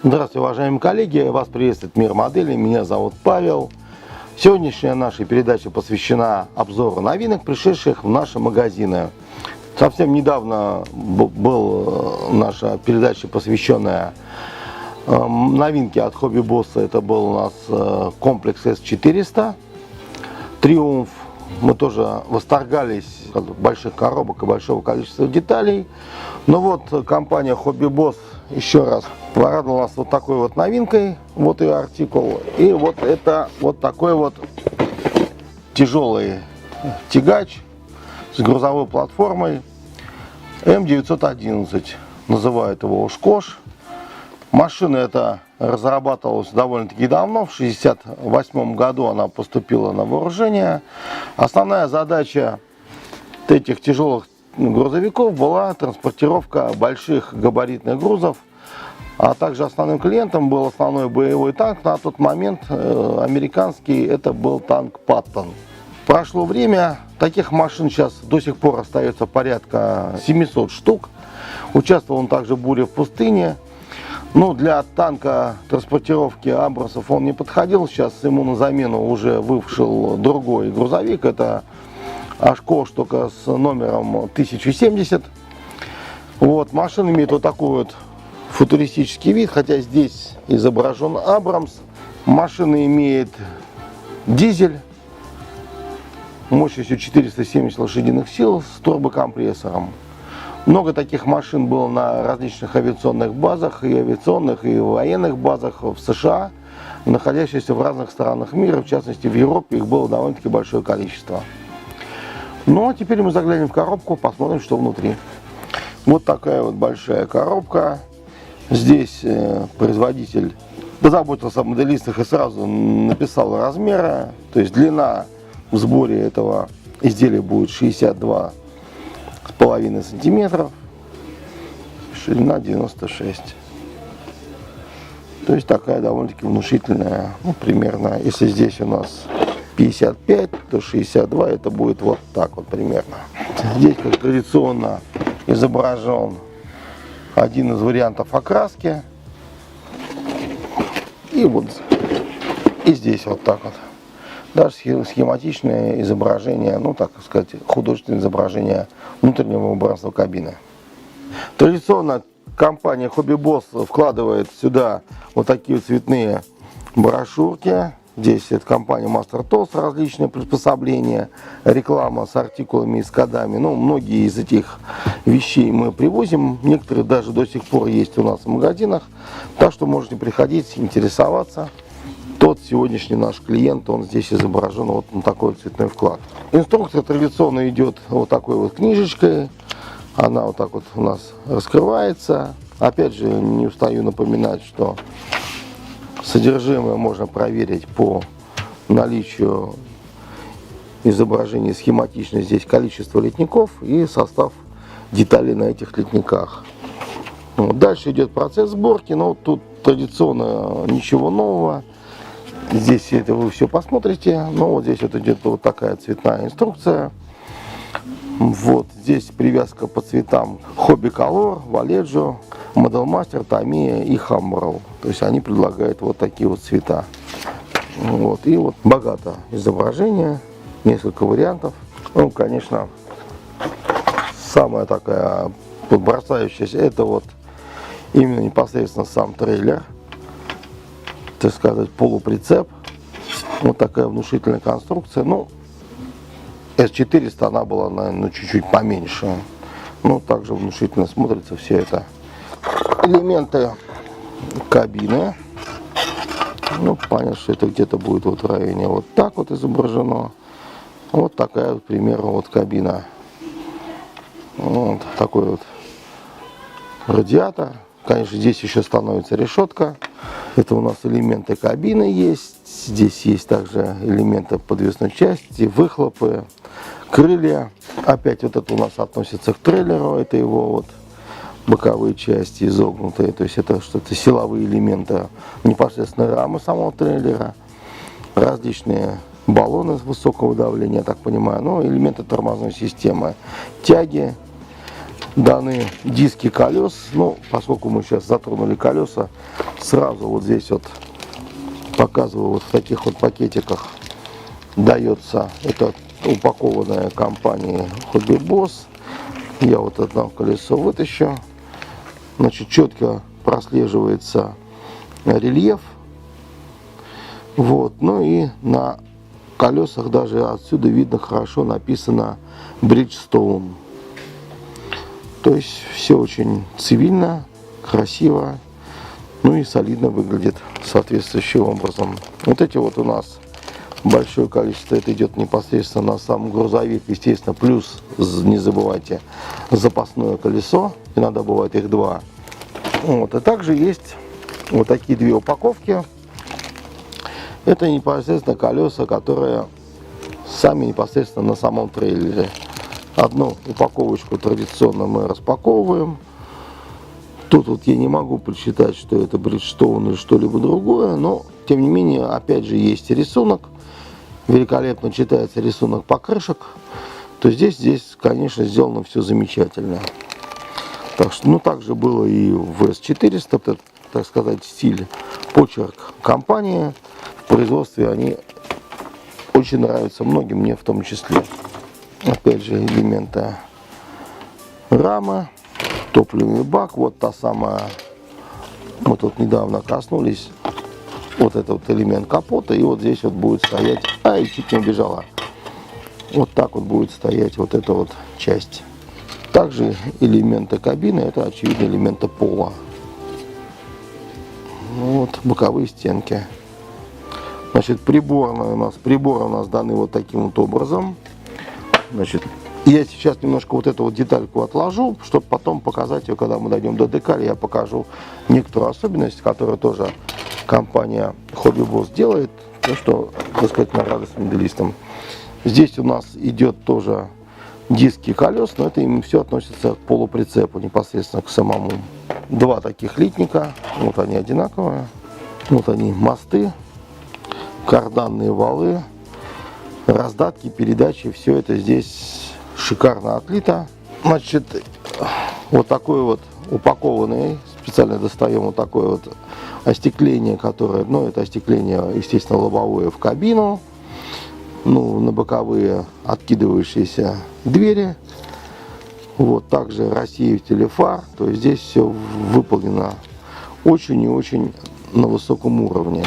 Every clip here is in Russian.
Здравствуйте, уважаемые коллеги! Вас приветствует Мир Моделей. Меня зовут Павел. Сегодняшняя наша передача посвящена обзору новинок, пришедших в наши магазины. Совсем недавно была наша передача, посвященная новинке от Hobby Boss. Это был у нас комплекс S400 Триумф. Мы тоже восторгались от больших коробок и большого количества деталей. Но вот компания Hobby Boss еще раз порадовала нас вот такой вот новинкой. Вот ее артикул. И вот это вот такой вот тяжелый тягач с грузовой платформой М911. Называют его Ушкош. Машина эта разрабатывалась довольно-таки давно. В 1968 году она поступила на вооружение. Основная задача этих тяжелых грузовиков была транспортировка больших габаритных грузов. А также основным клиентом был основной боевой танк. На тот момент американский, это был танк Паттон. Прошло время, таких машин сейчас до сих пор остается порядка 700 штук. Участвовал он также в буре в пустыне. Ну, для танка транспортировки Абрамсов он не подходил. Сейчас ему на замену уже вышел другой грузовик. Это Ушкош, только с номером 1070. Вот, машина имеет вот такой вот футуристический вид, хотя здесь изображен Абрамс. Машина имеет дизель мощностью 470 лошадиных сил с турбокомпрессором. Много таких машин было на различных авиационных базах, и авиационных, и военных базах в США, находящихся в разных странах мира, в частности в Европе, их было довольно-таки большое количество. Ну а теперь мы заглянем в коробку, посмотрим, что внутри. Вот такая вот большая коробка. Здесь производитель позаботился о моделистах и сразу написал размеры. То есть длина в сборе этого изделия будет 62,5 сантиметров, ширина 96. То есть такая довольно-таки внушительная, ну, примерно, если здесь у нас 55, то 62, это будет вот так вот примерно. Здесь, как традиционно, изображен один из вариантов окраски. И вот и здесь вот так вот. Даже схематичное изображение, ну так сказать, художественное изображение внутреннего убранства кабины. Традиционно компания Hobby Boss вкладывает сюда вот такие цветные брошюрки. Здесь это компания Master Tools, различные приспособления, реклама с артикулами и с кодами. Ну, многие из этих вещей мы привозим, некоторые даже до сих пор есть у нас в магазинах. Так что можете приходить, интересоваться. Тот сегодняшний наш клиент, он здесь изображен вот на такой цветной вклад. Инструкция традиционно идет вот такой вот книжечкой. Она вот так вот у нас раскрывается. Опять же, не устаю напоминать, что содержимое можно проверить по наличию изображения схематично. Здесь количество литников и состав деталей на этих литниках. Вот. Дальше идет процесс сборки, но тут традиционно ничего нового. Здесь это вы все посмотрите. Но вот здесь вот идет вот такая цветная инструкция. Вот здесь привязка по цветам Hobby Color, Vallejo, Model Master, Tamiya и Hammerl. То есть они предлагают вот такие вот цвета. Вот. И вот богато изображение, несколько вариантов. Ну, конечно, самая такая бросающаяся, это вот именно непосредственно сам трейлер. Так сказать, полуприцеп. Вот такая внушительная конструкция. Ну, S400 она была, наверное, чуть-чуть поменьше. Ну, также внушительно смотрится все это. Элементы кабины. Ну, понятно, что это где-то будет вот в районе вот так вот изображено. Вот такая, к примеру, вот кабина. Вот такой вот радиатор. Конечно, здесь еще становится решетка. Это у нас элементы кабины есть. Здесь есть также элементы подвесной части, выхлопы, крылья. Опять вот это у нас относится к трейлеру. Это его вот боковые части изогнутые. То есть это что-то силовые элементы непосредственно рамы самого трейлера. Различные баллоны высокого давления, я так понимаю. Ну, элементы тормозной системы. Тяги. даны диски колес. Ну, поскольку мы сейчас затронули колеса, сразу вот здесь вот показываю, вот в таких вот пакетиках дается, это упакованная компанией Hobby Boss. Я вот одно колесо вытащу. Значит, четко прослеживается рельеф. Вот. Ну и на колесах даже отсюда видно хорошо написано Bridgestone. То есть все очень цивильно, красиво, ну и солидно выглядит соответствующим образом. Вот эти вот у нас большое количество, это идет непосредственно на сам грузовик, естественно, плюс, не забывайте, запасное колесо, иногда бывает их два. Вот. И также есть вот такие две упаковки. Это непосредственно колеса, которые сами непосредственно на самом трейлере. Одну упаковочку традиционно мы распаковываем. Тут вот я не могу прочитать, что это Bridgestone или что-либо другое, но тем не менее, опять же, есть рисунок. Великолепно читается рисунок покрышек. То здесь, конечно, сделано все замечательно. Так что, ну, также было и в S400, это, так сказать, стиль, почерк компании. В производстве они очень нравятся многим, мне в том числе. Опять же, элементы рамы, топливный бак, вот та самая, мы тут недавно коснулись, вот этот вот элемент капота, и вот здесь вот будет стоять, ай, чуть не убежала, вот так вот будет стоять вот эта вот часть. Также элементы кабины, это очевидно элементы пола. Вот боковые стенки. Значит, приборы у нас даны вот таким вот образом. Значит, я сейчас немножко вот эту вот детальку отложу, чтобы потом показать ее, когда мы дойдем до декали, я покажу некоторую особенность, которую тоже компания Hobby Boss делает, то, что, так сказать, на радость моделистам. Здесь у нас идет тоже диски колес, но это им все относится к полуприцепу, непосредственно к самому. Два таких литника, вот они одинаковые, вот они мосты, карданные валы, раздатки, передачи, все это здесь шикарно отлито. Значит, вот такой вот упакованный, специально достаем вот такое вот остекление, которое, ну, это остекление, естественно, лобовое в кабину, ну, на боковые откидывающиеся двери. Вот, также рассеиватели фар, то есть здесь все выполнено очень и очень на высоком уровне.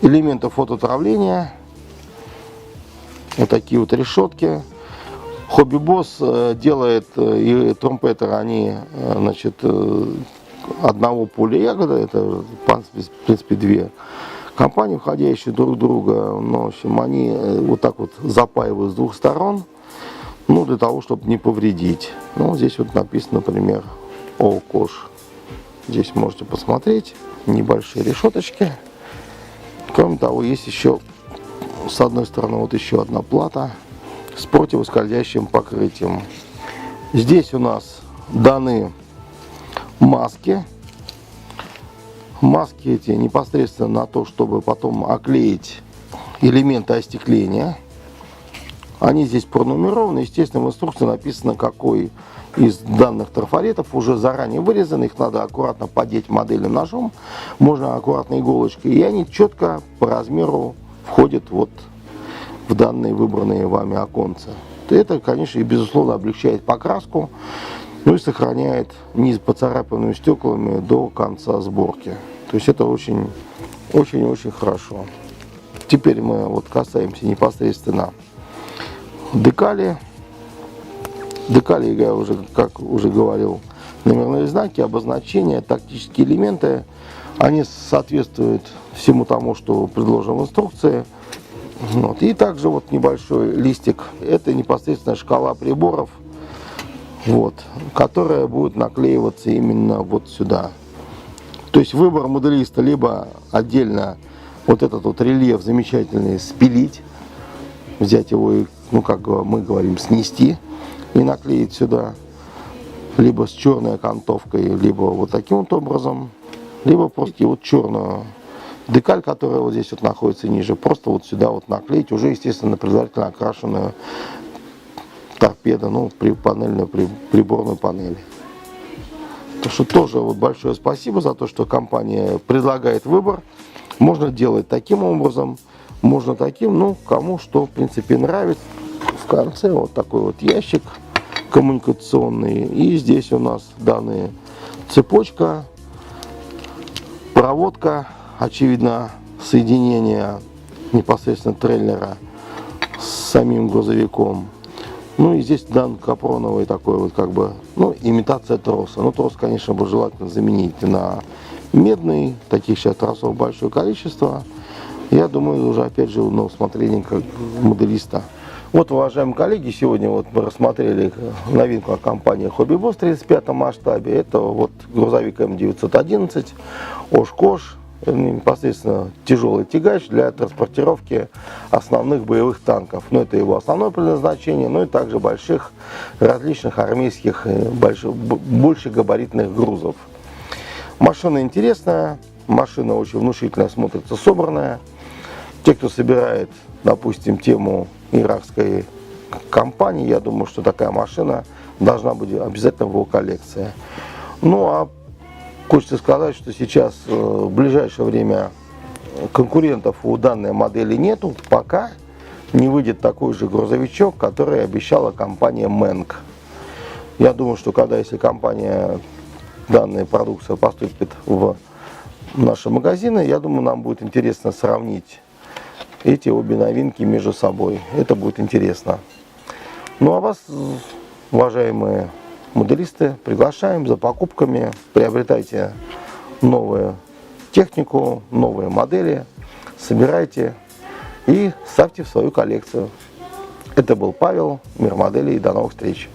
Элементы фототравления, вот такие вот решетки. Hobby Boss делает, и тромпетеры, они, значит, одного поля ягода, это, в принципе, две компании, входящие друг в друга, но, в общем, они вот так вот запаивают с двух сторон, ну, для того, чтобы не повредить. Ну, здесь вот написано, например, Олкош. Здесь можете посмотреть, небольшие решеточки. Кроме того, есть еще с одной стороны вот еще одна плата с противоскользящим покрытием. Здесь у нас даны маски. Маски эти непосредственно на то, чтобы потом оклеить элементы остекления. Они здесь пронумерованы. Естественно, в инструкции написано, какой из данных трафаретов уже заранее вырезаны. Их надо аккуратно подеть модельным ножом. Можно аккуратно иголочкой. И они четко по размеру входят вот в данные выбранные вами оконца. Это, конечно, и безусловно облегчает покраску. Ну и сохраняет не поцарапанными стеклами до конца сборки. То есть это очень хорошо. Теперь мы вот касаемся непосредственно декали. Декали, я уже, как уже говорил, номерные знаки, обозначения, тактические элементы, они соответствуют всему тому, что предложено в инструкции. Вот. И также вот небольшой листик, это непосредственно шкала приборов, вот, которая будет наклеиваться именно вот сюда. То есть выбор моделиста либо отдельно вот этот вот рельеф замечательный спилить, взять его и, ну, как мы говорим, снести и наклеить сюда, либо с черной окантовкой, либо вот таким вот образом, либо просто вот черную декаль, которая вот здесь вот находится ниже, просто вот сюда вот наклеить, уже, естественно, предварительно окрашенную торпеда, ну, приборной панели. Так что тоже вот большое спасибо за то, что компания предлагает выбор. Можно делать таким образом, можно таким, ну, кому что, в принципе, нравится. В конце вот такой вот ящик коммуникационный. И здесь у нас данные цепочка, проводка, очевидно, соединение непосредственно трейлера с самим грузовиком. Ну и здесь дан капроновый такой вот как бы, ну, имитация троса. Ну, трос, конечно, бы желательно заменить на медный. Таких сейчас тросов большое количество. Я думаю, уже опять же на усмотрение как моделиста. Вот, уважаемые коллеги, сегодня вот мы рассмотрели новинку от компании Hobby Boss в 35 масштабе. Это вот грузовик М911, Oshkosh, непосредственно тяжелый тягач для транспортировки основных боевых танков. Ну, это его основное предназначение, ну и также больших различных армейских, большегабаритных грузов. Машина интересная, машина очень внушительно смотрится, собранная. Те, кто собирает, допустим, тему иракской компании, я думаю, что такая машина должна быть обязательно в его коллекции. Ну, а хочется сказать, что сейчас в ближайшее время конкурентов у данной модели нету, пока не выйдет такой же грузовичок, который обещала компания Менк. Я думаю, что если компания, данная продукция поступит в наши магазины, я думаю, нам будет интересно сравнить эти обе новинки между собой. Это будет интересно. Ну а вас, уважаемые моделисты, приглашаем за покупками. Приобретайте новую технику, новые модели, собирайте и ставьте в свою коллекцию. Это был Павел, Мир моделей. До новых встреч!